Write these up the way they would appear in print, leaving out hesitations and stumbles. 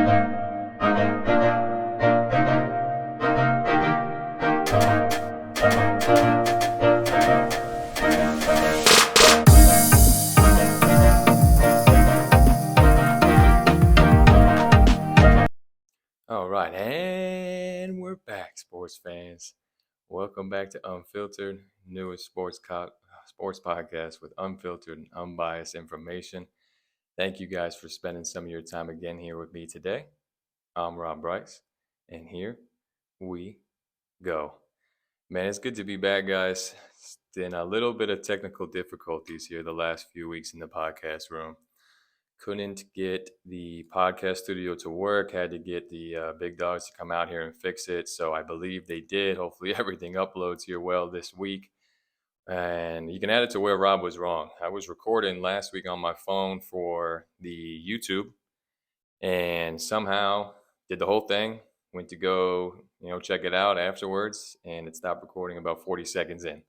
All right, and we're back, sports fans. Welcome back to Unfiltered, newest sports podcast with unfiltered and unbiased information. Thank you guys for spending some of your time again here with me today. I'm Rob Bryce, and here we go. Man, it's good to be back, guys. It's been a little bit of technical difficulties here the last few weeks in the podcast room. Couldn't get the podcast studio to work, had to get the big dogs to come out here and fix it. So I believe they did. Hopefully everything uploads here well this week. And you can add it to where Rob was wrong. I was recording last week on my phone for the YouTube and somehow did the whole thing. Went to go, check it out afterwards, and it stopped recording about 40 seconds in.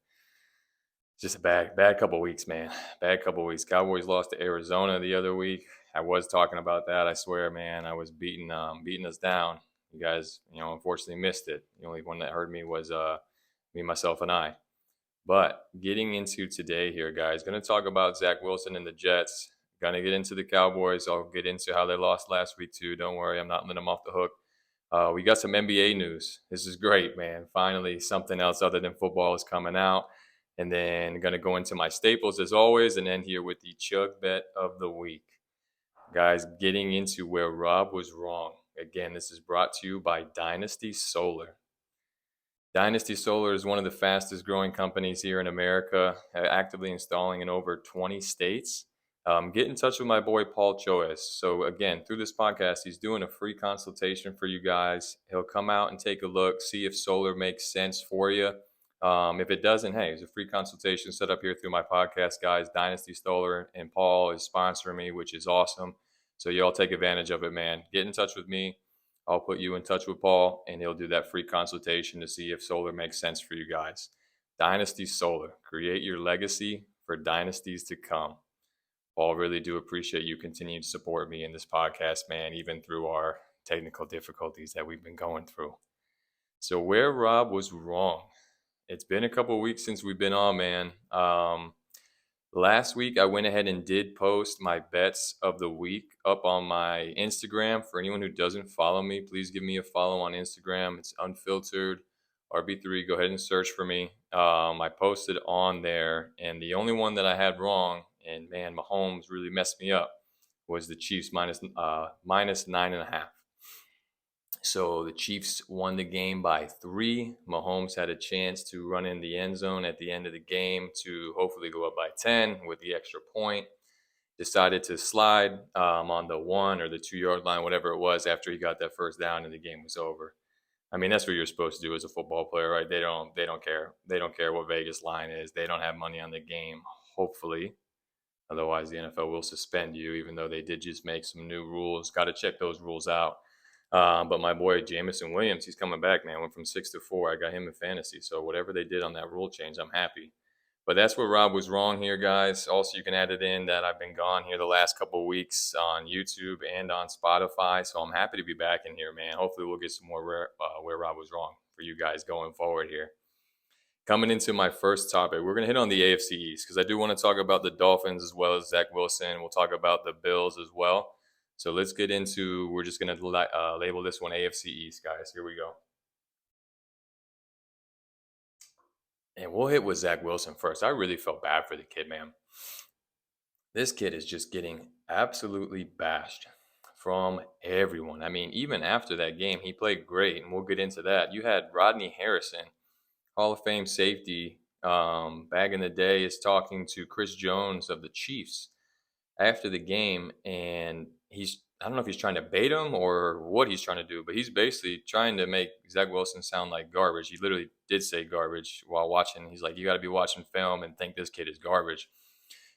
Just a bad couple weeks, man. Bad couple weeks. Cowboys lost to Arizona the other week. I was talking about that. I swear, man, I was beating us down. You guys, unfortunately missed it. The only one that heard me was me, myself, and I. But getting into today here, guys, going to talk about Zach Wilson and the Jets. Going to get into the Cowboys. I'll get into how they lost last week too. Don't worry, I'm not letting them off the hook. We got some NBA news. This is great, man. Finally, something else other than football is coming out. And then going to go into my staples as always and end here with the Chug Bet of the week. Guys, getting into where Rob was wrong. Again, this is brought to you by Dynasty Solar. Dynasty Solar is one of the fastest growing companies here in America, actively installing in over 20 states. Get in touch with my boy Paul Choas. So again, through this podcast, he's doing a free consultation for you guys. He'll come out and take a look, see if solar makes sense for you. If it doesn't, hey, it's a free consultation set up here through my podcast, guys. Dynasty Stoller, and Paul is sponsoring me, which is awesome. So you all take advantage of it, man. Get in touch with me. I'll put you in touch with Paul, and he'll do that free consultation to see if solar makes sense for you guys. Dynasty Solar. Create your legacy for dynasties to come. Paul, really do appreciate you continuing to support me in this podcast, man, even through our technical difficulties that we've been going through. So where Rob was wrong. It's been a couple of weeks since we've been on, man. Last week, I went ahead and did post my bets of the week up on my Instagram. For anyone who doesn't follow me, please give me a follow on Instagram. It's Unfiltered RB3. Go ahead and search for me. I posted on there, and the only one that I had wrong, and man, Mahomes really messed me up, was the Chiefs minus 9.5. So the Chiefs won the game by 3. Mahomes had a chance to run in the end zone at the end of the game to hopefully go up by 10 with the extra point. Decided to slide on the 1 or the 2 yard line, whatever it was, after he got that first down and the game was over. I mean, that's what you're supposed to do as a football player, right? They don't care. They don't care what Vegas line is. They don't have money on the game, hopefully. Otherwise, the NFL will suspend you, even though they did just make some new rules. Got to check those rules out. But my boy Jamison Williams, he's coming back, man. Went from 6 to 4. I got him in fantasy. So whatever they did on that rule change, I'm happy. But that's where Rob was wrong here, guys. Also, you can add it in that I've been gone here the last couple of weeks on YouTube and on Spotify. So I'm happy to be back in here, man. Hopefully we'll get some more where Rob was wrong for you guys going forward here. Coming into my first topic, we're going to hit on the AFC East because I do want to talk about the Dolphins as well as Zach Wilson. We'll talk about the Bills as well. So let's get into, we're just going to label this one AFC East, guys. Here we go. And we'll hit with Zach Wilson first. I really felt bad for the kid, man. This kid is just getting absolutely bashed from everyone. I mean, even after that game, he played great, and we'll get into that. You had Rodney Harrison, Hall of Fame safety, back in the day, is talking to Chris Jones of the Chiefs after the game, and I don't know if he's trying to bait him or what he's trying to do, but he's basically trying to make Zach Wilson sound like garbage. He literally did say garbage while watching. He's like, you got to be watching film and think this kid is garbage.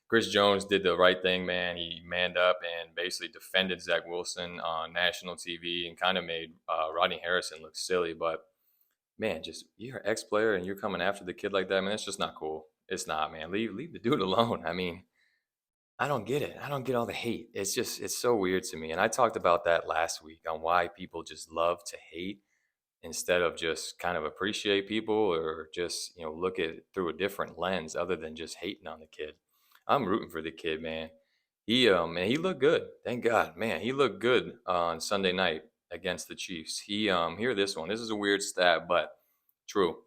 Chris Jones did the right thing, man. He manned up and basically defended Zach Wilson on national TV and kind of made Rodney Harrison look silly. But, man, just you're an ex-player and you're coming after the kid like that, man, that's just not cool. It's not, man. Leave the dude alone. I mean, I don't get it. I don't get all the hate. It's so weird to me. And I talked about that last week on why people just love to hate instead of just kind of appreciate people or just, look at it through a different lens other than just hating on the kid. I'm rooting for the kid, man. He looked good. Thank God, man. He looked good on Sunday night against the Chiefs. Hear this one. This is a weird stat, but true.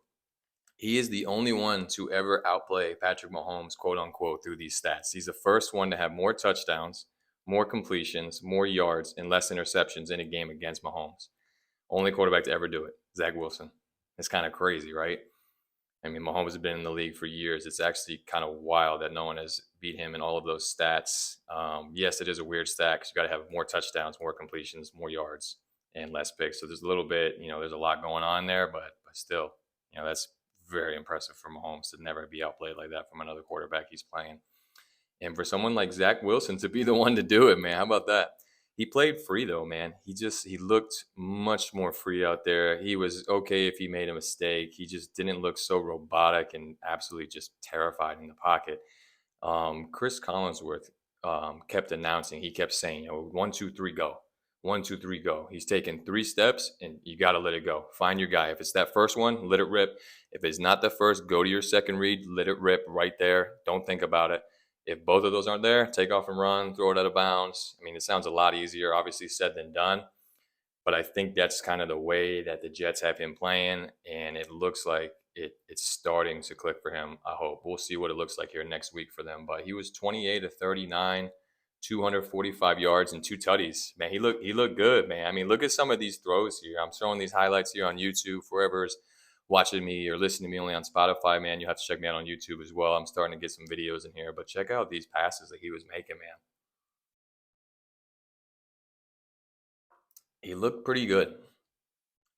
He is the only one to ever outplay Patrick Mahomes, quote unquote, through these stats. He's the first one to have more touchdowns, more completions, more yards, and less interceptions in a game against Mahomes. Only quarterback to ever do it, Zach Wilson. It's kind of crazy, right? I mean, Mahomes has been in the league for years. It's actually kind of wild that no one has beat him in all of those stats. Yes, it is a weird stat because you got to have more touchdowns, more completions, more yards, and less picks. So there's a little bit, there's a lot going on there, but still, that's very impressive for Mahomes to never be outplayed like that from another quarterback he's playing. And for someone like Zach Wilson to be the one to do it, man, how about that? He played free though, man. He looked much more free out there. He was okay if he made a mistake. He just didn't look so robotic and absolutely just terrified in the pocket. Chris Collinsworth kept announcing. He kept saying, 1, 2, 3, go. 1, 2, 3, go. He's taken 3 steps, and you got to let it go. Find your guy. If it's that first one, let it rip. If it's not the first, go to your second read. Let it rip right there. Don't think about it. If both of those aren't there, take off and run, throw it out of bounds. I mean, it sounds a lot easier, obviously, said than done. But I think that's kind of the way that the Jets have him playing, and it looks like it's starting to click for him. I hope we'll see what it looks like here next week for them. But he was 28 of 39, 245 yards and 2 tutties. Man, he looked good, man. I mean, look at some of these throws here. I'm showing these highlights here on YouTube. Whoever's watching me or listening to me only on Spotify, man, you have to check me out on YouTube as well. I'm starting to get some videos in here, but check out these passes that he was making, man. He looked pretty good.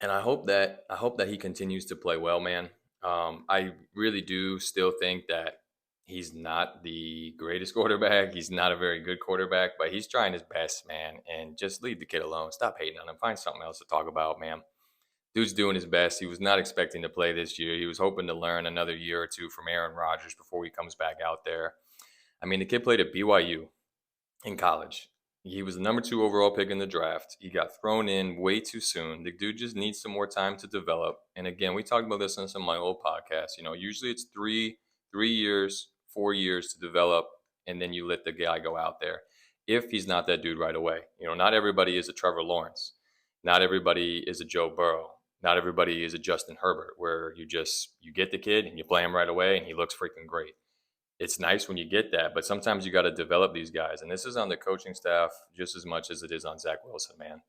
And I hope that he continues to play well, man. I really do still think that he's not the greatest quarterback. He's not a very good quarterback, but he's trying his best, man. And just leave the kid alone. Stop hating on him. Find something else to talk about, man. Dude's doing his best. He was not expecting to play this year. He was hoping to learn another year or two from Aaron Rodgers before he comes back out there. I mean, the kid played at BYU in college. He was the number 2 overall pick in the draft. He got thrown in way too soon. The dude just needs some more time to develop. And again, we talked about this on some of my old podcasts. Usually it's 3 years, 4 years to develop, and then you let the guy go out there. If he's not that dude right away, not everybody is a Trevor Lawrence. Not everybody is a Joe Burrow. Not everybody is a Justin Herbert, where you get the kid and you play him right away and he looks freaking great. It's nice when you get that, but sometimes you got to develop these guys. And this is on the coaching staff just as much as it is on Zach Wilson, man.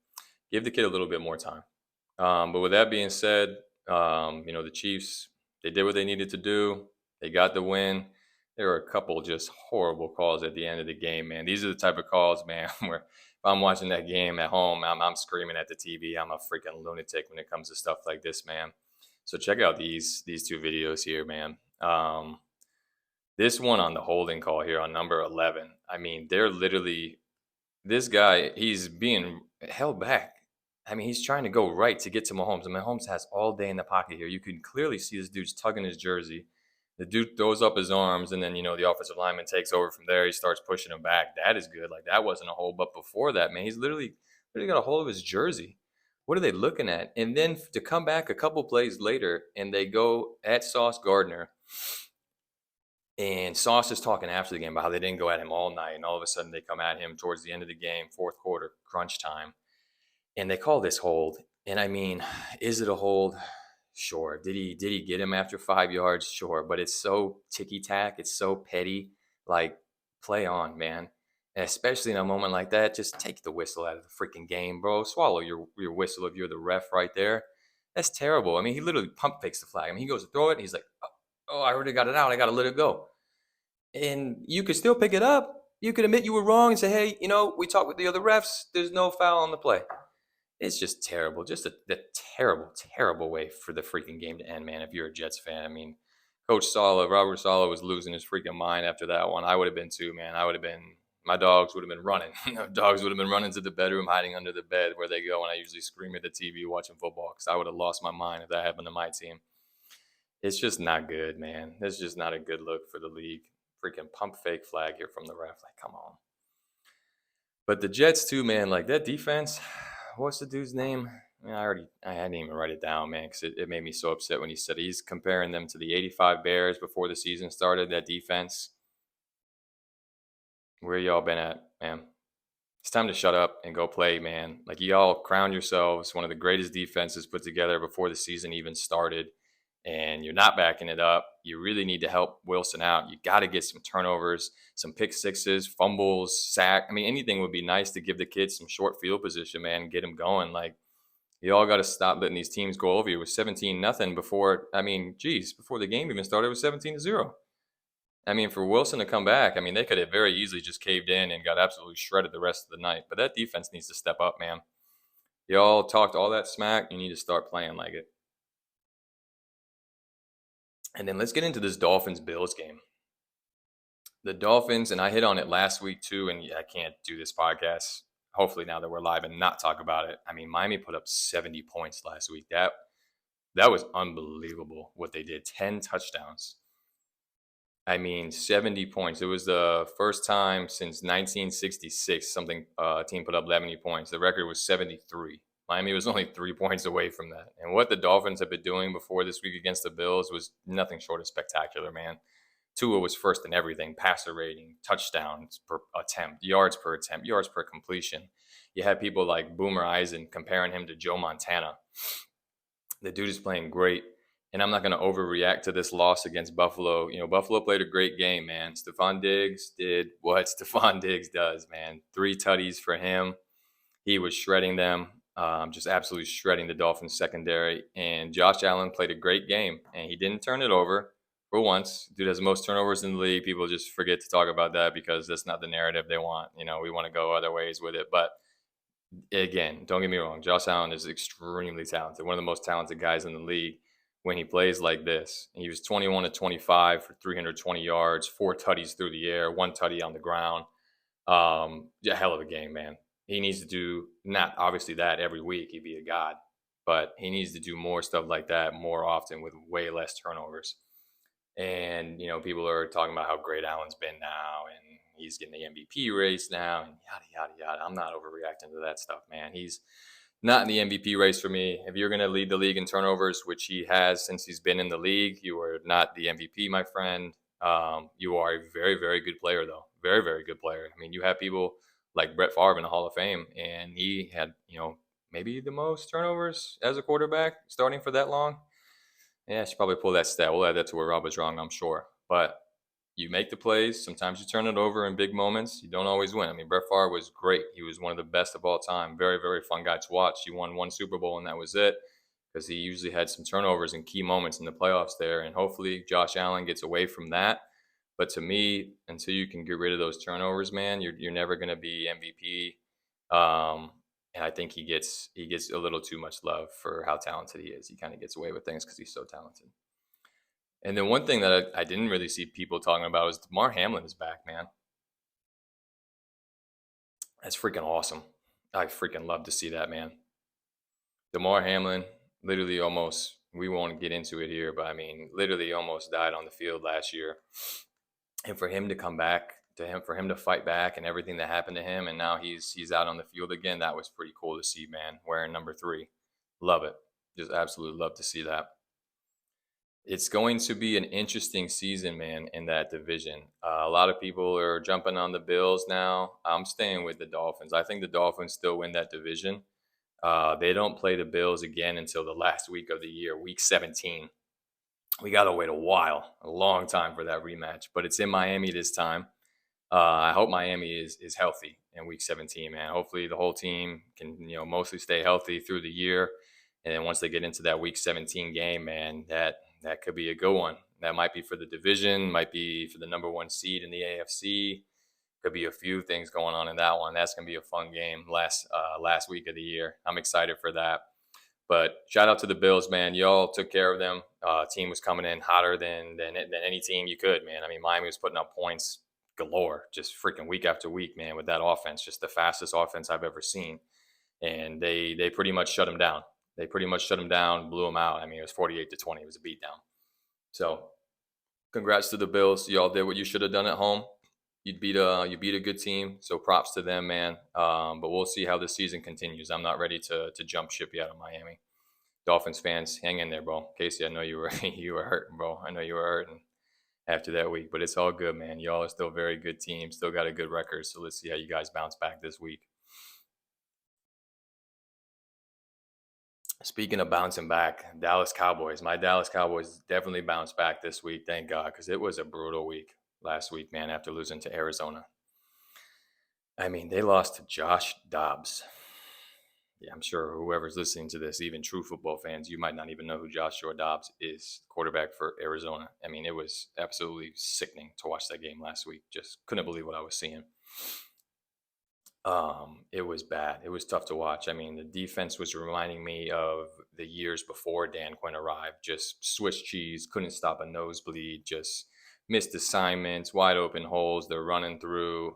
Give the kid a little bit more time. But with that being said, the Chiefs, they did what they needed to do. They got the win. There were a couple just horrible calls at the end of the game, man. These are the type of calls, man, where if I'm watching that game at home, I'm screaming at the TV. I'm a freaking lunatic when it comes to stuff like this, man. So check out these 2 videos here, man. This one on the holding call here on number 11. I mean, they're literally, this guy, he's being held back. I mean, he's trying to go right to get to Mahomes. And Mahomes has all day in the pocket here. You can clearly see this dude's tugging his jersey. The dude throws up his arms, and then, the offensive lineman takes over from there. He starts pushing him back. That is good. Like, that wasn't a hold. But before that, man, he's literally got a hold of his jersey. What are they looking at? And then to come back a couple plays later, and they go at Sauce Gardner. And Sauce is talking after the game about how they didn't go at him all night. And all of a sudden they come at him towards the end of the game, fourth quarter, crunch time. And they call this hold. And I mean, is it a hold? Sure. Did he get him after 5 yards? Sure. But it's so ticky-tack. It's so petty. Like, play on, man. And especially in a moment like that, just take the whistle out of the freaking game, bro. Swallow your whistle if you're the ref right there. That's terrible. I mean, he literally pump fakes the flag. I mean, he goes to throw it, and he's like, oh, I already got it out. I got to let it go. And you could still pick it up. You could admit you were wrong and say, hey, we talked with the other refs. There's no foul on the play. It's just terrible. Just a terrible, terrible way for the freaking game to end, man, if you're a Jets fan. I mean, Coach Robert Saleh was losing his freaking mind after that one. I would have been too, man. My dogs would have been running. Dogs would have been running to the bedroom, hiding under the bed where they go, and I usually scream at the TV watching football because I would have lost my mind if that happened to my team. It's just not good, man. It's just not a good look for the league, freaking pump fake flag here from the ref. Like, come on. But the Jets too, man. Like that defense. What's the dude's name? I hadn't even write it down, man, because it made me so upset when he said he's comparing them to the '85 Bears before the season started. That defense. Where y'all been at, man? It's time to shut up and go play, man. Like y'all crown yourselves one of the greatest defenses put together before the season even started, and you're not backing it up. You really need to help Wilson out. You got to get some turnovers, some pick sixes, fumbles, sack. I mean, anything would be nice to give the kids some short field position, man, and get them going. Like you all got to stop letting these teams go over you. It was 17-0 before. I mean, geez, before the game even started, it was 17-0. I mean, for Wilson to come back, I mean, they could have very easily just caved in and got absolutely shredded the rest of the night. But that defense needs to step up, man. Y'all talked all that smack. You need to start playing like it. And then let's get into this Dolphins-Bills game. The Dolphins, and I hit on it last week too, and I can't do this podcast, hopefully now that we're live, and not talk about it. I mean, Miami put up 70 points last week. That was unbelievable what they did. 10 touchdowns. I mean, 70 points. It was the first time since 1966 a team put up 70 points. The record was 73. Miami was only 3 points away from that. And what the Dolphins have been doing before this week against the Bills was nothing short of spectacular, man. Tua was first in everything: passer rating, touchdowns per attempt, yards per attempt, yards per completion. You had people like Boomer Eisen comparing him to Joe Montana. The dude is playing great. And I'm not going to overreact to this loss against Buffalo. You know, Buffalo played a great game, man. Stephon Diggs did what Stephon Diggs does, man. 3 tutties for him. He was shredding them, just absolutely shredding the Dolphins secondary. And Josh Allen played a great game, and he didn't turn it over for once. Dude has the most turnovers in the league. People just forget to talk about that because that's not the narrative they want. You know, we want to go other ways with it. But again, don't get me wrong. Josh Allen is extremely talented, one of the most talented guys in the league. When he plays like this, he was 21 to 25 for 320 yards, 4 tutties through the air, 1 tutty on the ground. Yeah, hell of a game, man. He needs to do not obviously that every week. He'd be a god, but he needs to do more stuff like that more often with way less turnovers. And you know, people are talking about how great Allen's been now, and he's getting the MVP race now, and yada yada yada. I'm not overreacting to that stuff, man. He's not in the MVP race for me. If you're going to lead the league in turnovers, which he has since he's been in the league, you are not the MVP, my friend. You are a very, very good player, though. Very, very good player. I mean, you have people like Brett Favre in the Hall of Fame, and he had, you know, maybe the most turnovers as a quarterback starting for that long. Yeah, I should probably pull that stat. We'll add that to where Rob was wrong, I'm sure. But you make the plays. Sometimes you turn it over in big moments. You don't always win. I mean, Brett Favre was great. He was one of the best of all time. Very, very fun guy to watch. He won 1 Super Bowl, and that was it, because he usually had some turnovers in key moments in the playoffs there. And hopefully Josh Allen gets away from that. But to me, until you can get rid of those turnovers, man, you're never going to be MVP. And I think he gets a little too much love for how talented he is. He kind of gets away with things because he's so talented. And then one thing that I didn't really see people talking about is Damar Hamlin is back, man. That's freaking awesome. I freaking love to see that, man. Damar Hamlin literally almost, we won't get into it here, but I mean, literally almost died on the field last year. And for him to come back, for him to fight back and everything that happened to him, and now he's out on the field again, that was pretty cool to see, man, wearing number 3. Love it. Just absolutely love to see that. It's going to be an interesting season, man, in that division. A lot of people are jumping on the Bills now. I'm staying with the Dolphins. I think the Dolphins still win that division. They don't play the Bills again until the last week of the year, week 17. We got to wait a long time for that rematch, but it's in Miami this time. I hope Miami is healthy in week 17, man. Hopefully the whole team can, you know, mostly stay healthy through the year. And then once they get into that week 17 game, man, that could be a good one. That might be for the division, might be for the number 1 seed in the AFC. Could be a few things going on in that one. That's going to be a fun game last week of the year. I'm excited for that. But shout out to the Bills, man. Y'all took care of them. Team was coming in hotter than any team you could, man. I mean, Miami was putting up points galore, just freaking week after week, man, with that offense. Just the fastest offense I've ever seen. And they pretty much shut them down. They pretty much shut them down, blew them out. I mean, it was 48-20. It was a beatdown. So Congrats to the Bills. Y'all did what you should have done at home. You beat a good team, so props to them, man. But we'll see how this season continues. I'm not ready to jump ship yet on Miami. Dolphins fans, hang in there, bro. Casey, I know you were you were hurting, bro. I know you were hurting after that week, but it's all good, man. Y'all are still a very good team. Still got a good record, so let's see how you guys bounce back this week. Speaking of bouncing back, Dallas Cowboys. My Dallas Cowboys definitely bounced back this week, thank God, because it was a brutal week last week, man, after losing to Arizona. I mean, they lost to Josh Dobbs. Yeah, I'm sure whoever's listening to this, even true football fans, you might not even know who Joshua Dobbs is, quarterback for Arizona. I mean, it was absolutely sickening to watch that game last week. Just couldn't believe what I was seeing. It was bad. It was tough to watch. I mean, the defense was reminding me of the years before Dan Quinn arrived. Just Swiss cheese, couldn't stop a nosebleed, just missed assignments, wide open holes they're running through.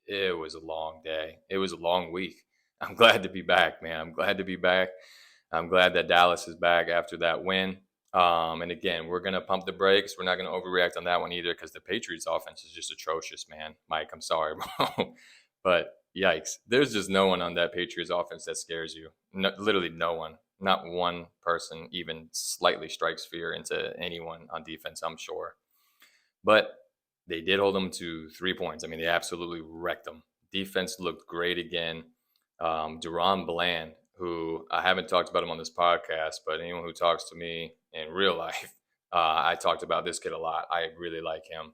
It was a long day. It was a long week. I'm glad to be back, man. I'm glad to be back. I'm glad that Dallas is back after that win. And again, we're going to pump the brakes. We're not going to overreact on that one either because the Patriots offense is just atrocious, man. Mike, I'm sorry, bro. But yikes, there's just no one on that Patriots offense that scares you. No, literally no one. Not one person even slightly strikes fear into anyone on defense, I'm sure. But they did hold them to 3 points. I mean, they absolutely wrecked them. Defense looked great again. Deron Bland, who I haven't talked about him on this podcast, but anyone who talks to me in real life, I talked about this kid a lot. I really like him.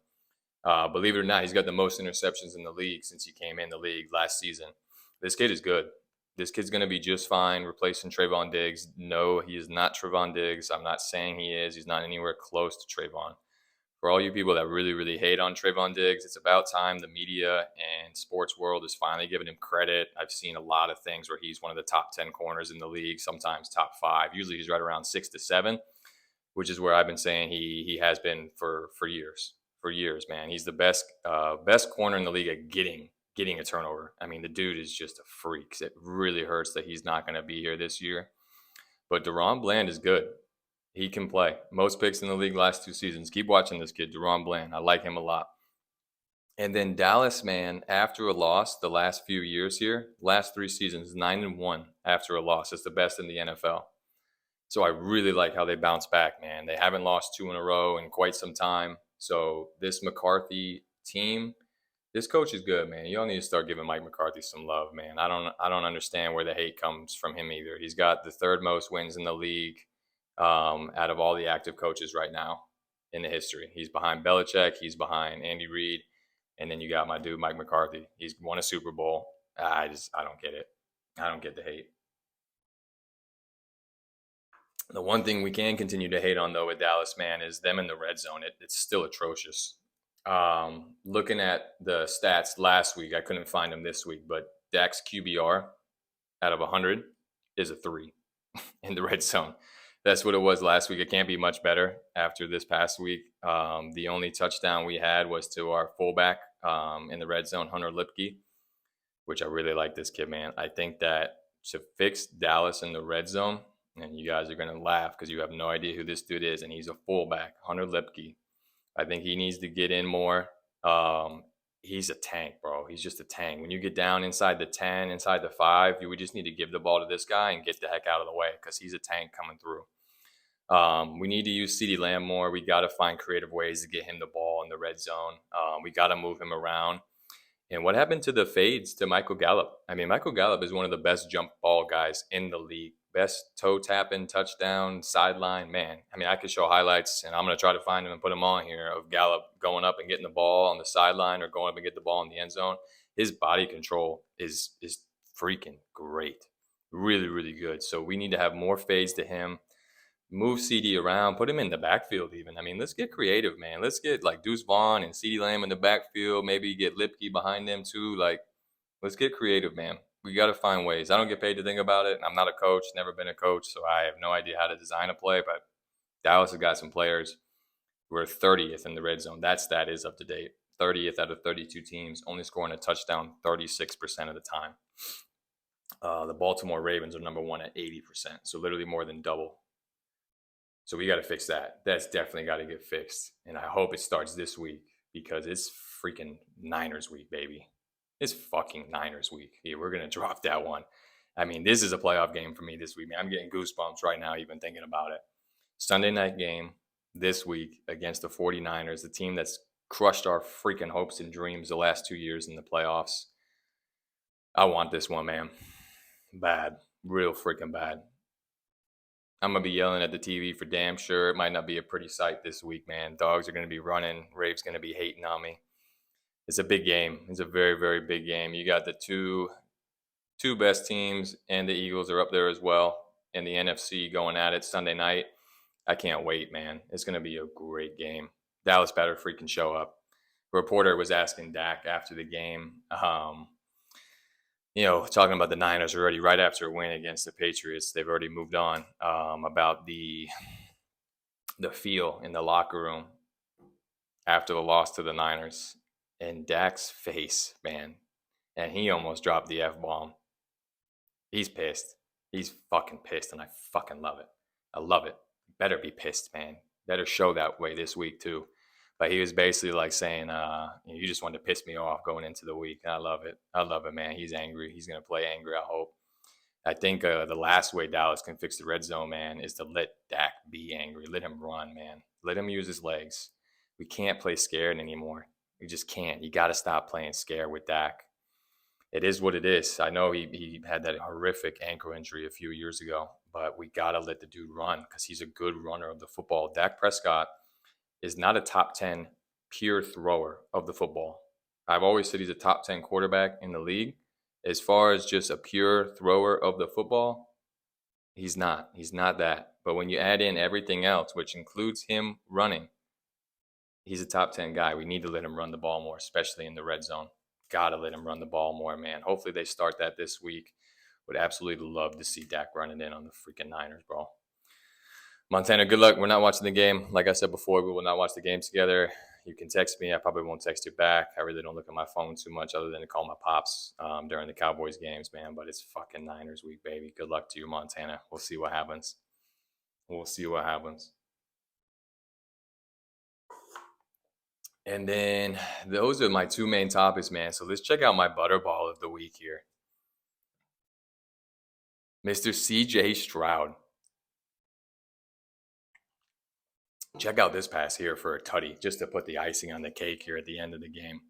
Believe it or not, he's got the most interceptions in the league since he came in the league last season. This kid is good. This kid's going to be just fine replacing Trayvon Diggs. No, he is not Trayvon Diggs. I'm not saying he is. He's not anywhere close to Trayvon. For all you people that really, really hate on Trayvon Diggs, it's about time the media and sports world is finally giving him credit. I've seen a lot of things where he's one of the top 10 corners in the league, sometimes top 5. Usually he's right around 6 to 7, which is where I've been saying he has been for years. For years, man. He's the best corner in the league at getting a turnover. I mean, the dude is just a freak. It really hurts that he's not going to be here this year. But Deron Bland is good. He can play. Most picks in the league last 2 seasons. Keep watching this kid, Deron Bland. I like him a lot. And then Dallas, man, after a loss the last few years here, last 3 seasons, 9-1 after a loss. It's the best in the NFL. So I really like how they bounce back, man. They haven't lost 2 in a row in quite some time. So this McCarthy team, this coach is good, man. You all need to start giving Mike McCarthy some love, man. I don't understand where the hate comes from him either. He's got the 3rd most wins in the league out of all the active coaches right now in the history. He's behind Belichick. He's behind Andy Reid. And then you got my dude, Mike McCarthy. He's won a Super Bowl. I don't get it. I don't get the hate. The one thing we can continue to hate on, though, with Dallas, man, is them in the red zone. It's still atrocious. Looking at the stats last week, I couldn't find them this week, but Dak's QBR out of 100 is a 3 in the red zone. That's what it was last week. It can't be much better after this past week. The only touchdown we had was to our fullback in the red zone, Hunter Lipke, which I really like this kid, man. I think that to fix Dallas in the red zone, and you guys are going to laugh because you have no idea who this dude is, and he's a fullback, Hunter Lipke. I think he needs to get in more. He's a tank, bro. He's just a tank. When you get down inside the 10, inside the 5, you would just need to give the ball to this guy and get the heck out of the way because he's a tank coming through. We need to use CeeDee Lamb more. We got to find creative ways to get him the ball in the red zone. We got to move him around. And what happened to the fades to Michael Gallup? I mean, Michael Gallup is one of the best jump ball guys in the league. Best toe tapping, touchdown, sideline, man. I mean, I could show highlights, and I'm going to try to find them and put them on here of Gallup going up and getting the ball on the sideline or going up and get the ball in the end zone. His body control is freaking great. Really, really good. So we need to have more fades to him. Move CD around, put him in the backfield even. I mean, let's get creative, man. Let's get like Deuce Vaughn and CeeDee Lamb in the backfield. Maybe get Lipke behind them too. Like, let's get creative, man. We got to find ways. I don't get paid to think about it. I'm not a coach, never been a coach, so I have no idea how to design a play. But Dallas has got some players. We're 30th in the red zone. That stat is up to date. 30th out of 32 teams, only scoring a touchdown 36% of the time. The Baltimore Ravens are number 1 at 80%, so literally more than double. So we got to fix that. That's definitely got to get fixed. And I hope it starts this week because it's freaking Niners week, baby. It's fucking Niners week. Yeah, we're going to drop that one. I mean, this is a playoff game for me this week, man. I'm getting goosebumps right now, even thinking about it. Sunday night game this week against the 49ers, the team that's crushed our freaking hopes and dreams the last 2 years in the playoffs. I want this one, man. Bad. Real freaking bad. I'm going to be yelling at the TV for damn sure. It might not be a pretty sight this week, man. Dogs are going to be running. Rave's going to be hating on me. It's a big game. It's a very, very big game. You got the two best teams, and the Eagles are up there as well. And the NFC going at it Sunday night. I can't wait, man. It's going to be a great game. Dallas better freaking show up. A reporter was asking Dak after the game, talking about the Niners already right after a win against the Patriots. They've already moved on, about the feel in the locker room after the loss to the Niners. And Dak's face, man, and he almost dropped the F-bomb. He's pissed. He's fucking pissed, and I fucking love it. I love it. Better be pissed, man. Better show that way this week, too. But he was basically like saying, you just wanted to piss me off going into the week. And I love it. I love it, man. He's angry. He's going to play angry, I hope. I think the last way Dallas can fix the red zone, man, is to let Dak be angry. Let him run, man. Let him use his legs. We can't play scared anymore. We just can't. You got to stop playing scared with Dak. It is what it is. I know he had that horrific ankle injury a few years ago, but we got to let the dude run because he's a good runner of the football. Dak Prescott is not a top 10 pure thrower of the football. I've always said he's a top 10 quarterback in the league. As far as just a pure thrower of the football, he's not. He's not that. But when you add in everything else, which includes him running, he's a top 10 guy. We need to let him run the ball more, especially in the red zone. Gotta let him run the ball more, man. Hopefully they start that this week. Would absolutely love to see Dak running in on the freaking Niners, bro. Montana, good luck. We're not watching the game. Like I said before, we will not watch the game together. You can text me. I probably won't text you back. I really don't look at my phone too much other than to call my pops during the Cowboys games, man. But it's fucking Niners week, baby. Good luck to you, Montana. We'll see what happens. We'll see what happens. And then those are my two main topics, man. So let's check out my Butterball of the week here. Mr. C.J. Stroud. Check out this pass here for a tutty, just to put the icing on the cake here at the end of the game.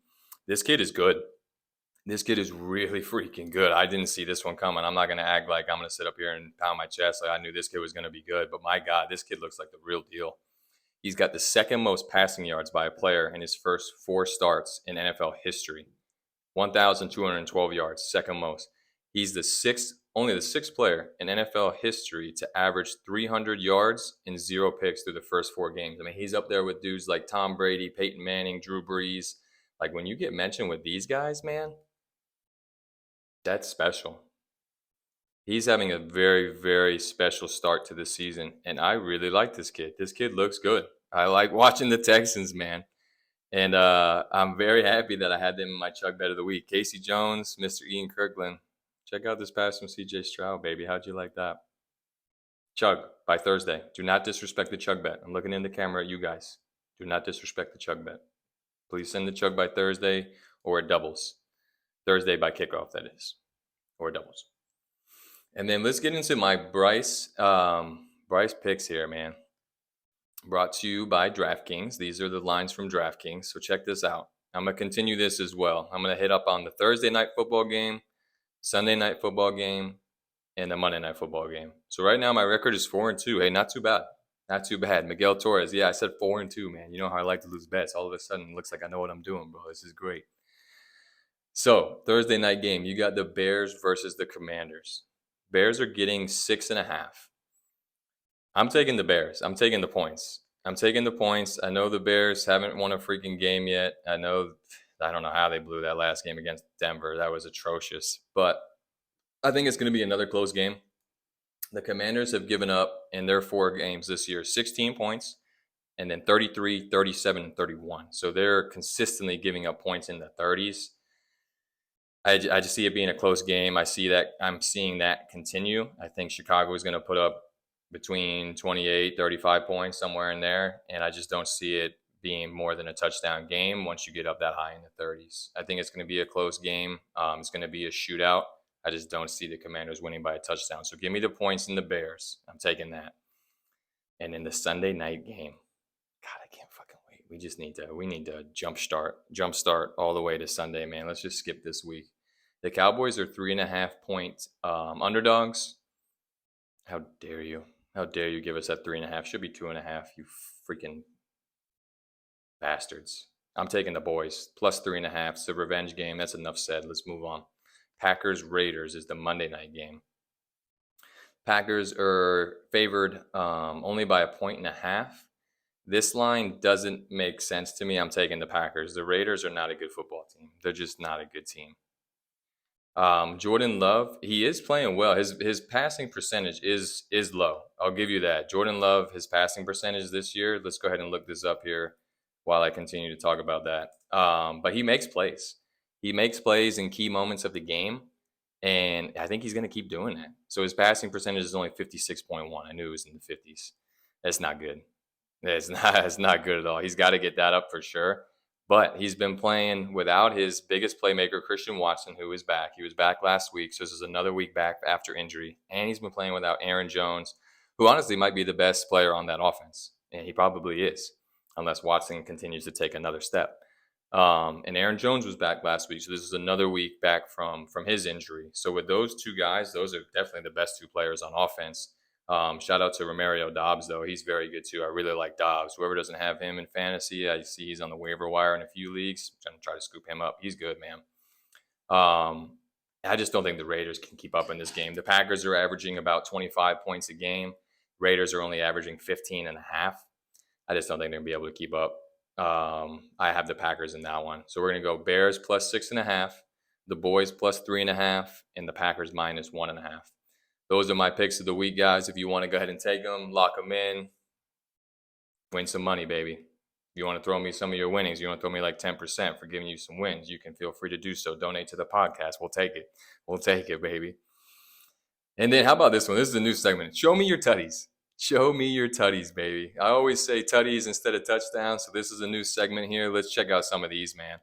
This kid is good. This kid is really freaking good. I didn't see this one coming. I'm not going to act like I'm going to sit up here and pound my chest like I knew this kid was going to be good. But my God, this kid looks like the real deal. He's got the second most passing yards by a player in his first 4 starts in NFL history. 1,212 yards, second most. He's only the sixth player in NFL history to average 300 yards and 0 picks through the first 4 games. I mean, he's up there with dudes like Tom Brady, Peyton Manning, Drew Brees. Like, when you get mentioned with these guys, man, that's special. He's having a very, very special start to the season, and I really like this kid. This kid looks good. I like watching the Texans, man. And I'm very happy that I had them in my Chug Bet of the week. Casey Jones, Mr. Ian Kirkland. Check out this pass from C.J. Stroud, baby. How'd you like that? Chug by Thursday. Do not disrespect the Chug Bet. I'm looking in the camera at you guys. Do not disrespect the Chug Bet. Please send the Chug by Thursday or it doubles. Thursday by kickoff, that is. Or it doubles. And then let's get into my Bryce picks here, man. Brought to you by DraftKings. These are the lines from DraftKings. So check this out. I'm going to continue this as well. I'm going to hit up on the Thursday night football game, Sunday night football game, and the Monday night football game. So right now my record is 4-2. Hey, not too bad. Not too bad. Miguel Torres. Yeah, I said 4-2, man. You know how I like to lose bets. All of a sudden, it looks like I know what I'm doing, bro. This is great. So Thursday night game, you got the Bears versus the Commanders. Bears are getting 6.5. I'm taking the Bears. I'm taking the points. I know the Bears haven't won a freaking game yet. I don't know how they blew that last game against Denver. That was atrocious. But I think it's going to be another close game. The Commanders have given up in their 4 games this year 16 points and then 33, 37, and 31. So they're consistently giving up points in the 30s. I just see it being a close game. I'm seeing that continue. I think Chicago is going to put up between 28, 35 points, somewhere in there. And I just don't see it being more than a touchdown game once you get up that high in the 30s. I think it's going to be a close game. It's going to be a shootout. I just don't see the Commanders winning by a touchdown. So give me the points in the Bears. I'm taking that. And in the Sunday night game, God, I can't fucking wait. We need to jumpstart all the way to Sunday, man. Let's just skip this week. The Cowboys are 3.5-point underdogs. How dare you? How dare you give us that 3.5? Should be 2.5. You freaking bastards. I'm taking the boys plus 3.5. It's a revenge game. That's enough said. Let's move on. Packers Raiders is the Monday night game. Packers are favored only by 1.5. This line doesn't make sense to me. I'm taking the Packers. The Raiders are not a good football team. They're just not a good team. Jordan Love, he is playing well. His passing percentage is low. I'll give you that. Jordan Love, his passing percentage this year. Let's go ahead and look this up here while I continue to talk about that. But he makes plays. He makes plays in key moments of the game, and I think he's going to keep doing that. So his passing percentage is only 56.1. I knew it was in the 50s. That's not good. It's not good at all. He's got to get that up for sure. But he's been playing without his biggest playmaker, Christian Watson, who is back. He was back last week, so this is another week back after injury. And he's been playing without Aaron Jones, who honestly might be the best player on that offense. And he probably is, unless Watson continues to take another step. And Aaron Jones was back last week, so this is another week back from his injury. So with those two guys, those are definitely the best two players on offense. Shout out to Romeo Doubs, though. He's very good, too. I really like Doubs. Whoever doesn't have him in fantasy, I see he's on the waiver wire in a few leagues. I'm trying to try to scoop him up. He's good, man. I just don't think the Raiders can keep up in this game. The Packers are averaging about 25 points a game. Raiders are only averaging 15.5. I just don't think they're going to be able to keep up. I have the Packers in that one. So we're going to go Bears plus 6.5, the boys plus 3.5, and the Packers minus 1.5. Those are my picks of the week, guys. If you want to go ahead and take them, lock them in, win some money, baby. If you want to throw me some of your winnings, you want to throw me like 10% for giving you some wins, you can feel free to do so. Donate to the podcast. We'll take it. We'll take it, baby. And then how about this one? This is a new segment. Show me your Tuddies. Show me your Tuddies, baby. I always say Tuddies instead of touchdowns, so this is a new segment here. Let's check out some of these, man.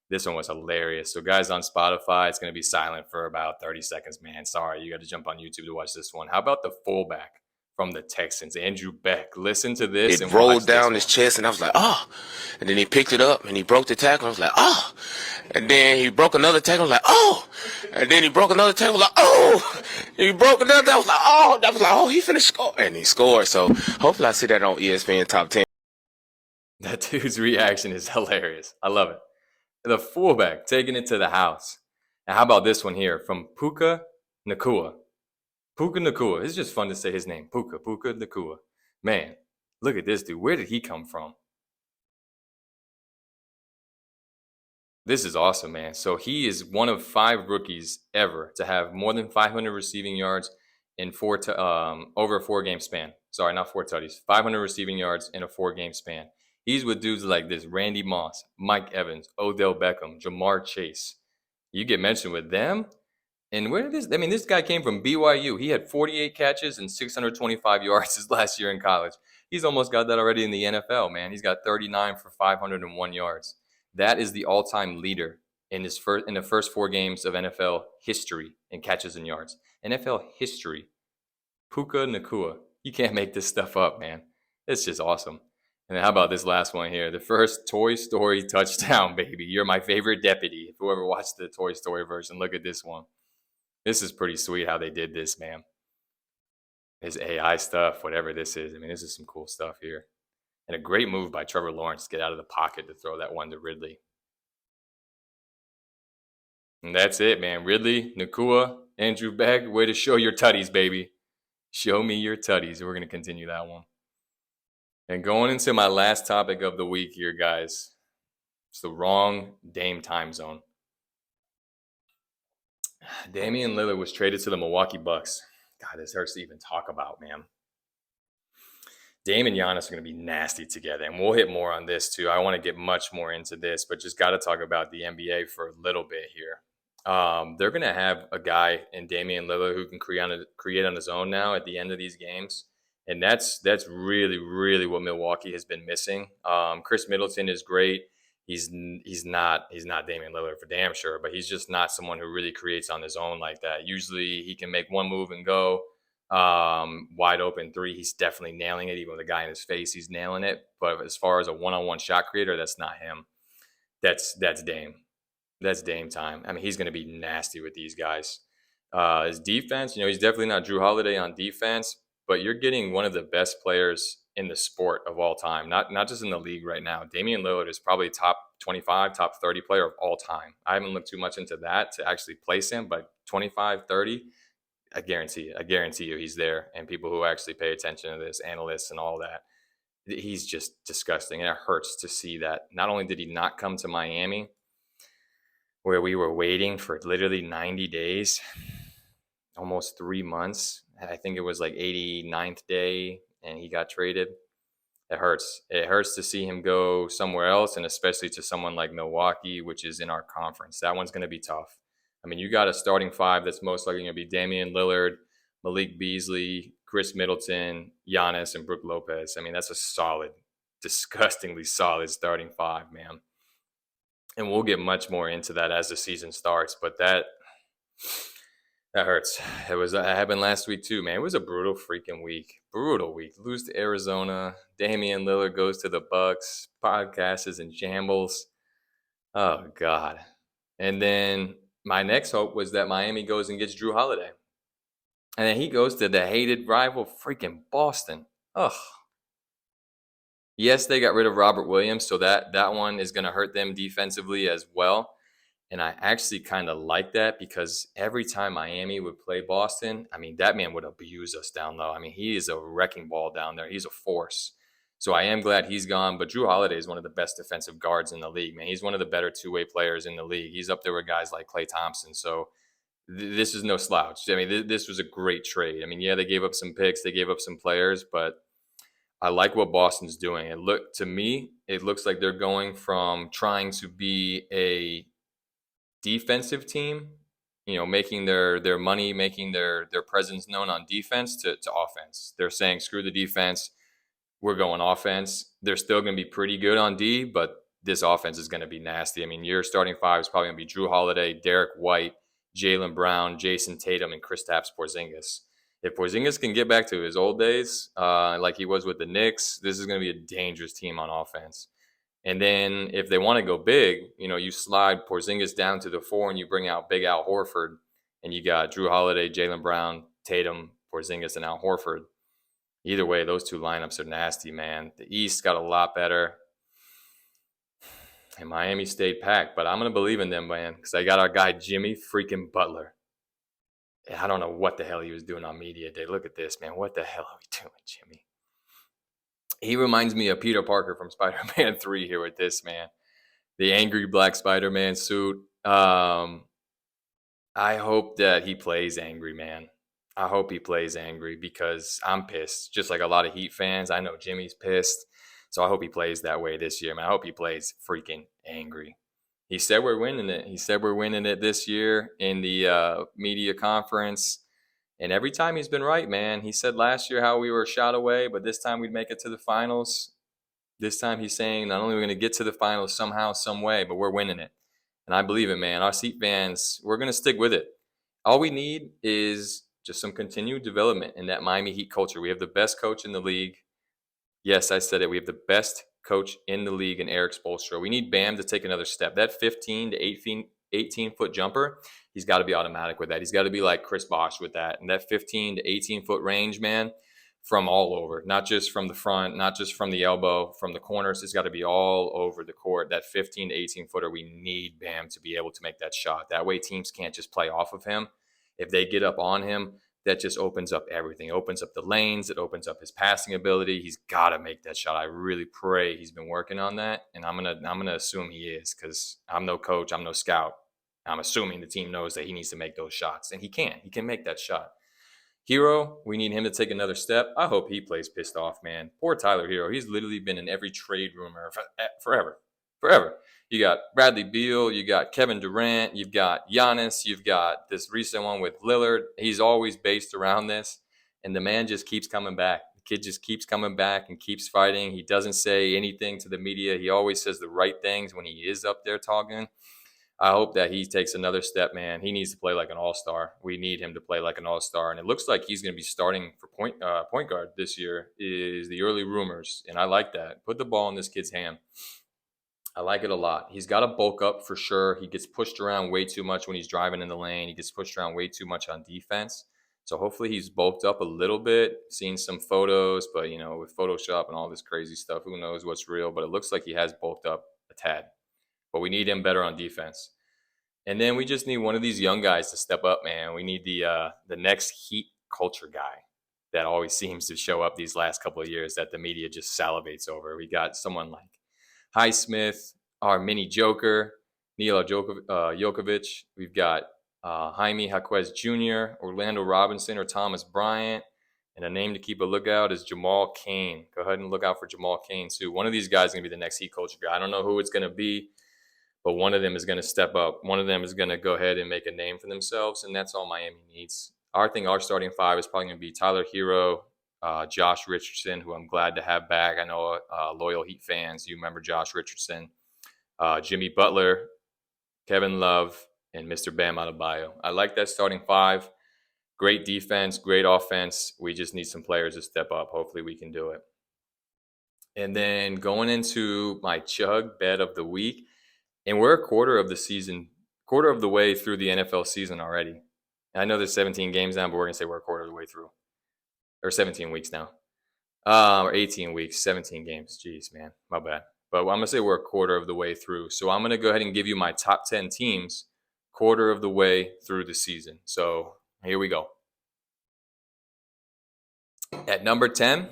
This one was hilarious. So guys on Spotify, it's going to be silent for about 30 seconds, man. Sorry, you got to jump on YouTube to watch this one. How about the fullback from the Texans, Andrew Beck? Listen to this. It rolled down his chest, and I was like, oh. And then he picked it up, and he broke the tackle. I was like, oh. And then he broke another tackle. I was like, oh. And then he broke another tackle. I was like, oh. And he broke another. I was like, oh. I was like, oh, he finna score. And he scored. So hopefully I see that on ESPN Top 10. That dude's reaction is hilarious. I love it. The fullback taking it to the house. And how about this one here from Puka Nacua? Puka Nacua. It's just fun to say his name. Puka Nacua. Man, look at this dude. Where did he come from? This is awesome, man. So he is one of 5 rookies ever to have more than 500 receiving yards in over a 4-game span. Sorry, not 4 tutties. 500 receiving yards in a 4-game span. He's with dudes like this: Randy Moss, Mike Evans, Odell Beckham, Jamar Chase. You get mentioned with them. And where did this guy came from BYU. He had 48 catches and 625 yards his last year in college. He's almost got that already in the NFL, man. He's got 39 for 501 yards. That is the all-time leader in the first 4 games of NFL history in catches and yards. NFL history. Puka Nacua. You can't make this stuff up, man. It's just awesome. And then how about this last one here? The first Toy Story touchdown, baby. You're my favorite deputy. If you ever watched the Toy Story version, look at this one. This is pretty sweet how they did this, man. His AI stuff, whatever this is. I mean, this is some cool stuff here. And a great move by Trevor Lawrence to get out of the pocket to throw that one to Ridley. And that's it, man. Ridley, Nacua, Andrew Beck, way to show your tutties, baby. Show me your tutties. We're going to continue that one. And going into my last topic of the week here, guys. It's the wrong Dame time zone. Damian Lillard was traded to the Milwaukee Bucks. God, this hurts to even talk about, man. Dame and Giannis are going to be nasty together, and we'll hit more on this too. I want to get much more into this, but just got to talk about the NBA for a little bit here. They're going to have a guy in Damian Lillard who can create on his own now at the end of these games, And that's really, really what Milwaukee has been missing. Chris Middleton is great. He's not Damian Lillard for damn sure, but he's just not someone who really creates on his own like that. Usually he can make one move and go wide open three. He's definitely nailing it. Even with a guy in his face, he's nailing it. But as far as a one-on-one shot creator, that's not him. That's Dame. That's Dame time. I mean, he's going to be nasty with these guys. His defense, he's definitely not Drew Holiday on defense, but you're getting one of the best players in the sport of all time, not just in the league right now. Damian Lillard is probably top 25, top 30 player of all time. I haven't looked too much into that to actually place him, but 25, 30, I guarantee you he's there. And people who actually pay attention to this, analysts and all that, he's just disgusting. And it hurts to see that. Not only did he not come to Miami, where we were waiting for literally 90 days, almost 3 months. I think it was like 89th day and he got traded. It hurts. It hurts to see him go somewhere else, and especially to someone like Milwaukee, which is in our conference. That one's going to be tough. I mean, you got a starting five that's most likely going to be Damian Lillard, Malik Beasley, Chris Middleton, Giannis, and Brook Lopez. I mean, that's a solid, disgustingly solid starting five, man. And we'll get much more into that as the season starts. But that hurts. It happened last week too, man. It was a brutal freaking week. Brutal week. Lose to Arizona. Damian Lillard goes to the Bucks. Podcast is in shambles. Oh God. And then my next hope was that Miami goes and gets Drew Holiday. And then he goes to the hated rival freaking Boston. Ugh. Yes, they got rid of Robert Williams, so that one is going to hurt them defensively as well. And I actually kind of like that because every time Miami would play Boston, I mean, that man would abuse us down low. I mean, he is a wrecking ball down there. He's a force. So I am glad he's gone. But Drew Holiday is one of the best defensive guards in the league, man. He's one of the better two-way players in the league. He's up there with guys like Klay Thompson. So this is no slouch. I mean, this was a great trade. I mean, yeah, they gave up some picks. They gave up some players, but I like what Boston's doing. To me, it looks like they're going from trying to be a defensive team, making their money, making their presence known on defense to offense. They're saying, screw the defense. We're going offense. They're still going to be pretty good on D, but this offense is going to be nasty. I mean, your starting five is probably going to be Drew Holiday, Derek White, Jaylen Brown, Jason Tatum, and Kristaps Porzingis. If Porzingis can get back to his old days, like he was with the Knicks, this is going to be a dangerous team on offense. And then if they want to go big, you slide Porzingis down to the 4 and you bring out Big Al Horford, and you got Drew Holiday, Jaylen Brown, Tatum, Porzingis, and Al Horford. Either way, those two lineups are nasty, man. The East got a lot better. And Miami stayed packed, but I'm going to believe in them, man, because I got our guy Jimmy freaking Butler. I don't know what the hell he was doing on media day. Look at this, man. What the hell are we doing, Jimmy? He reminds me of Peter Parker from Spider-Man 3 here with this, man. The angry black Spider-Man suit. I hope that he plays angry, man. I hope he plays angry because I'm pissed. Just like a lot of Heat fans, I know Jimmy's pissed. So I hope he plays that way this year, man. I hope he plays freaking angry. He said we're winning it. He said we're winning it this year in the media conference. And every time he's been right, man. He said last year how we were a shot away, but this time we'd make it to the finals. This time he's saying not only are we going to get to the finals somehow, some way, but we're winning it. And I believe it, man. Our Heat fans, we're going to stick with it. All we need is just some continued development in that Miami Heat culture. We have the best coach in the league. Yes, I said it. We have the best coach in the league in Eric Spoelstra. We need Bam to take another step. That 15 to 18-foot jumper, he's got to be automatic with that. He's got to be like Chris Bosh with that. And that 15 to 18-foot range, man, from all over, not just from the front, not just from the elbow, from the corners. It's got to be all over the court. That 15 to 18-footer, we need Bam to be able to make that shot. That way teams can't just play off of him. If they get up on him, that just opens up everything. It opens up the lanes. It opens up his passing ability. He's got to make that shot. I really pray he's been working on that, and I'm gonna assume he is because I'm no coach. I'm no scout. I'm assuming the team knows that he needs to make those shots, and he can. He can make that shot. Hero, we need him to take another step. I hope he plays pissed off, man. Poor Tyler Hero. He's literally been in every trade rumor forever. You got Bradley Beal, you got Kevin Durant, you've got Giannis, you've got this recent one with Lillard. He's always based around this, and the man just keeps coming back. kid just keeps coming back and keeps fighting. He doesn't say anything to the media. He always says the right things when he is up there talking. I hope that he takes another step, man. He needs to play like an all-star. We need him to play like an all-star, and it looks like he's going to be starting for point guard this year. Is the early rumors, and I like that. Put the ball in this kid's hand. I like it a lot. He's got to bulk up for sure. He gets pushed around way too much when he's driving in the lane. He gets pushed around way too much on defense. So hopefully he's bulked up a little bit. Seen some photos, but with Photoshop and all this crazy stuff, who knows what's real? But it looks like he has bulked up a tad. But we need him better on defense. And then we just need one of these young guys to step up, man. We need the next Heat culture guy that always seems to show up these last couple of years that the media just salivates over. We got someone like Highsmith, our mini Joker, Nikola Jokovic. We've got Jaime Jaquez Jr., Orlando Robinson, or Thomas Bryant. And a name to keep a lookout is Jamal Cain. Go ahead and look out for Jamal Cain, too. One of these guys is going to be the next Heat culture guy. I don't know who it's going to be, but one of them is going to step up. One of them is going to go ahead and make a name for themselves, and that's all Miami needs. Our starting five is probably going to be Tyler Hero, Josh Richardson, who I'm glad to have back. I know loyal Heat fans, you remember Josh Richardson, Jimmy Butler, Kevin Love, and Mr. Bam Adebayo. I like that starting five. Great defense, great offense. We just need some players to step up. Hopefully we can do it. And then going into my Chug Bet of the week, and we're a quarter of the way through the NFL season already. I know there's 17 games now, but we're going to say we're a quarter of the way through. Or 17 weeks now. Or 18 weeks, 17 games. Jeez, man, my bad. But I'm going to say we're a quarter of the way through. So I'm going to go ahead and give you my top 10 teams quarter of the way through the season. So here we go. At number 10,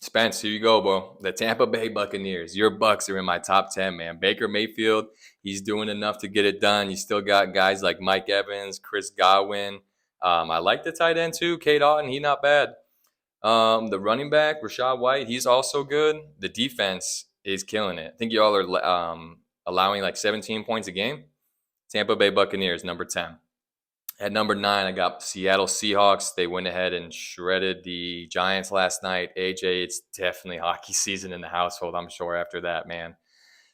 Spence, here you go, bro. The Tampa Bay Buccaneers. Your Bucks are in my top 10, man. Baker Mayfield, he's doing enough to get it done. You still got guys like Mike Evans, Chris Godwin. I like the tight end, too. Cade Otton, he's not bad. The running back, Rachaad White, he's also good. The defense is killing it. I think y'all are allowing like 17 points a game. Tampa Bay Buccaneers, number 10. At number 9, I got Seattle Seahawks. They went ahead and shredded the Giants last night. AJ, it's definitely hockey season in the household, I'm sure, after that, man.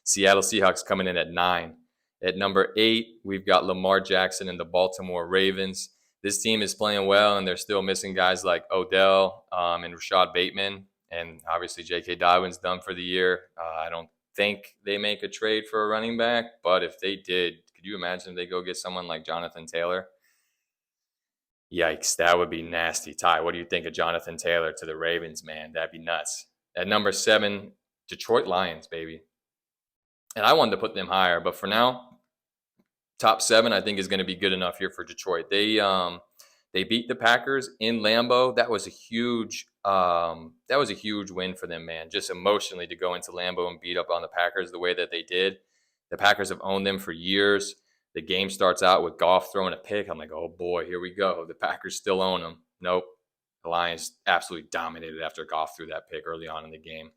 Seattle Seahawks coming in at 9. At number 8, we've got Lamar Jackson and the Baltimore Ravens. This team is playing well, and they're still missing guys like Odell and Rashad Bateman. And obviously, J.K. Dobbins done for the year. I don't think they make a trade for a running back, but if they did, could you imagine if they go get someone like Jonathan Taylor? Yikes, that would be nasty. Ty, what do you think of Jonathan Taylor to the Ravens, man? That'd be nuts. At number 7, Detroit Lions, baby. And I wanted to put them higher, but for now, top 7 I think is going to be good enough here for Detroit. They beat the Packers in Lambeau. That was a huge win for them, man. Just emotionally to go into Lambeau and beat up on the Packers the way that they did. The Packers have owned them for years. The game starts out with Goff throwing a pick. I'm like, oh boy, here we go. The Packers still own them. Nope. The Lions absolutely dominated after Goff threw that pick early on in the game.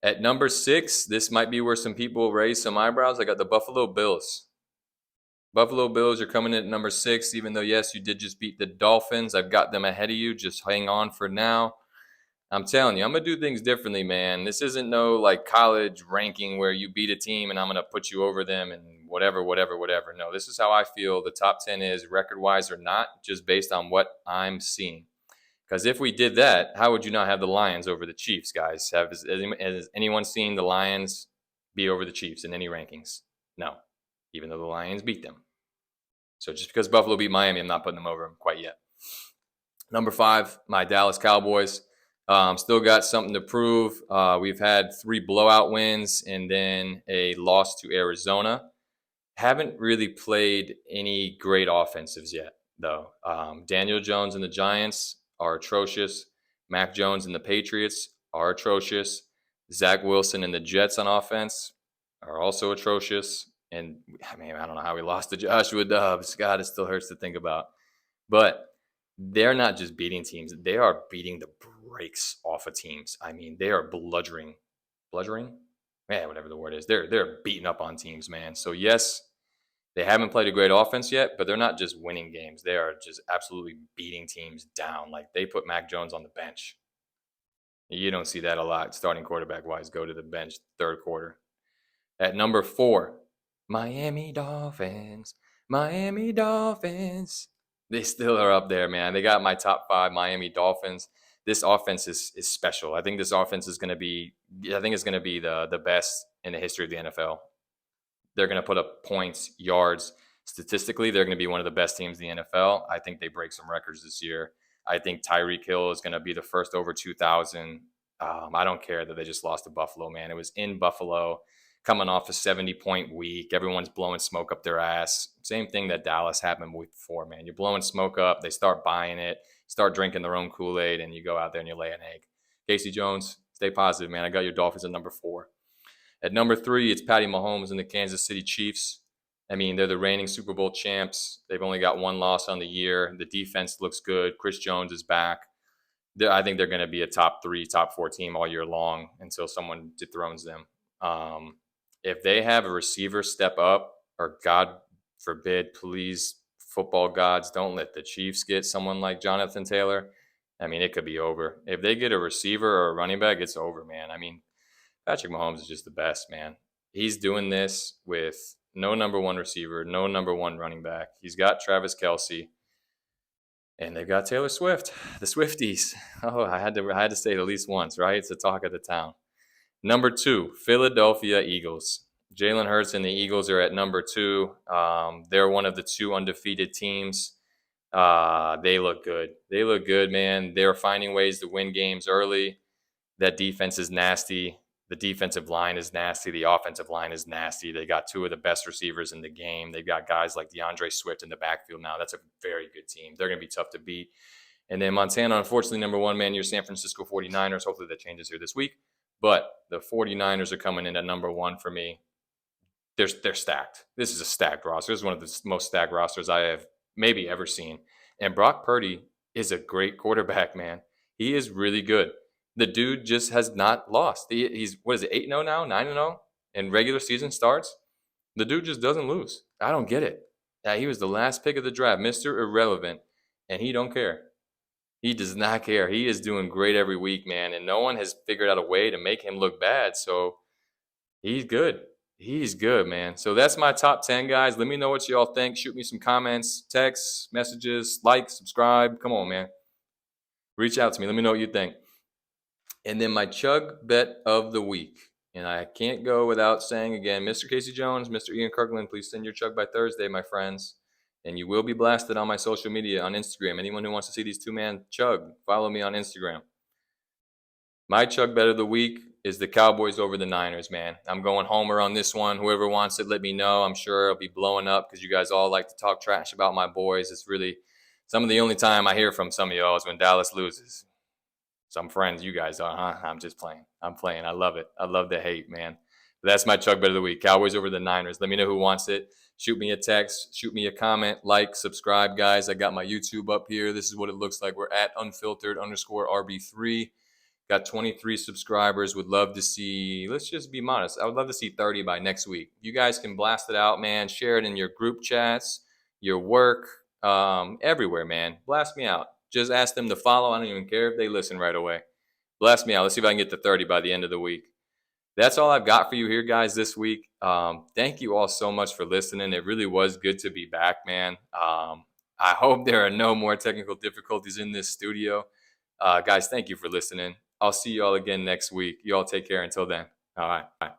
At number 6, this might be where some people raise some eyebrows. I got the Buffalo Bills. Buffalo Bills are coming in at number 6, even though, yes, you did just beat the Dolphins. I've got them ahead of you. Just hang on for now. I'm telling you, I'm going to do things differently, man. This isn't no like college ranking where you beat a team and I'm going to put you over them and whatever. No, this is how I feel the top 10 is record-wise or not, just based on what I'm seeing. Because if we did that, how would you not have the Lions over the Chiefs, guys? Has anyone seen the Lions be over the Chiefs in any rankings? No, even though the Lions beat them. So just because Buffalo beat Miami, I'm not putting them over them quite yet. Number 5, my Dallas Cowboys. Still got something to prove. We've had 3 blowout wins and then a loss to Arizona. Haven't really played any great offensives yet, though. Daniel Jones and the Giants are atrocious. Mac Jones and the Patriots are atrocious. Zach Wilson and the Jets on offense are also atrocious. And, I mean, I don't know how we lost to Joshua Dobbs. God, it still hurts to think about. But they're not just beating teams. They are beating the brakes off of teams. I mean, they are bludgeoning? Yeah, whatever the word is. They're beating up on teams, man. So, yes, they haven't played a great offense yet, but they're not just winning games. They are just absolutely beating teams down. Like, they put Mac Jones on the bench. You don't see that a lot, starting quarterback-wise, go to the bench third quarter. At number 4, Miami Dolphins. Miami Dolphins. They still are up there, man. They got my top 5 Miami Dolphins. This offense is special. I think this offense is going to be the best in the history of the NFL. They're going to put up points, yards. Statistically, they're going to be one of the best teams in the NFL. I think they break some records this year. I think Tyreek Hill is going to be the first over 2,000. I don't care that they just lost to Buffalo, man. It was in Buffalo, coming off a 70-point week. Everyone's blowing smoke up their ass. Same thing that Dallas happened week before, man. You're blowing smoke up. They start buying it, start drinking their own Kool-Aid, and you go out there and you lay an egg. Casey Jones, stay positive, man. I got your Dolphins at number 4. At number 3, it's Patty Mahomes and the Kansas City Chiefs. I mean, they're the reigning Super Bowl champs. They've only got one loss on the year. The defense looks good. Chris Jones is back. I think they're going to be a top 3, top 4 team all year long until someone dethrones them. If they have a receiver step up, or God forbid, please, football gods, don't let the Chiefs get someone like Jonathan Taylor. I mean, it could be over. If they get a receiver or a running back, it's over, man. I mean, Patrick Mahomes is just the best, man. He's doing this with no number 1 receiver, no number 1 running back. He's got Travis Kelce, and they've got Taylor Swift, the Swifties. Oh, I had to say it at least once, right? It's the talk of the town. Number 2, Philadelphia Eagles. Jalen Hurts and the Eagles are at number 2. They're one of the 2 undefeated teams. They look good. They look good, man. They're finding ways to win games early. That defense is nasty. The defensive line is nasty. The offensive line is nasty. They got 2 of the best receivers in the game. They've got guys like DeAndre Swift in the backfield now. That's a very good team. They're going to be tough to beat. And then Montana, unfortunately, number 1, man, your San Francisco 49ers. Hopefully that changes here this week. But the 49ers are coming in at number 1 for me. They're stacked. This is a stacked roster. This is one of the most stacked rosters I have maybe ever seen. And Brock Purdy is a great quarterback, man. He is really good. The dude just has not lost. He's, what is it, 8-0 now, 9-0? And regular season starts. The dude just doesn't lose. I don't get it. He was the last pick of the draft, Mr. Irrelevant, and he don't care. He does not care. He is doing great every week, man, and no one has figured out a way to make him look bad, so he's good. He's good, man. So that's my top 10, guys. Let me know what y'all think. Shoot me some comments, texts, messages, like, subscribe. Come on, man. Reach out to me. Let me know what you think. And then my Chug Bet of the week. And I can't go without saying again, Mr. Casey Jones, Mr. Ian Kirkland, please send your Chug by Thursday, my friends. And you will be blasted on my social media on Instagram. Anyone who wants to see these 2-man chug, follow me on Instagram. My Chug Bet of the week is the Cowboys over the Niners, man. I'm going homer on this one. Whoever wants it, let me know. I'm sure it'll be blowing up because you guys all like to talk trash about my boys. It's really some of the only time I hear from some of y'all is when Dallas loses. Some friends, you guys are, huh? I'm just playing. I'm playing. I love it. I love the hate, man. But that's my Chug Bet of the week. Cowboys over the Niners. Let me know who wants it. Shoot me a text. Shoot me a comment. Like, subscribe, guys. I got my YouTube up here. This is what it looks like. We're at Unfiltered_RB3. Got 23 subscribers. Would love to see, let's just be modest. I would love to see 30 by next week. You guys can blast it out, man. Share it in your group chats, your work, everywhere, man. Blast me out. Just ask them to follow. I don't even care if they listen right away. Blast me out. Let's see if I can get to 30 by the end of the week. That's all I've got for you here, guys, this week. Thank you all so much for listening. It really was good to be back, man. I hope there are no more technical difficulties in this studio. Guys, thank you for listening. I'll see you all again next week. You all take care until then. All right. Bye.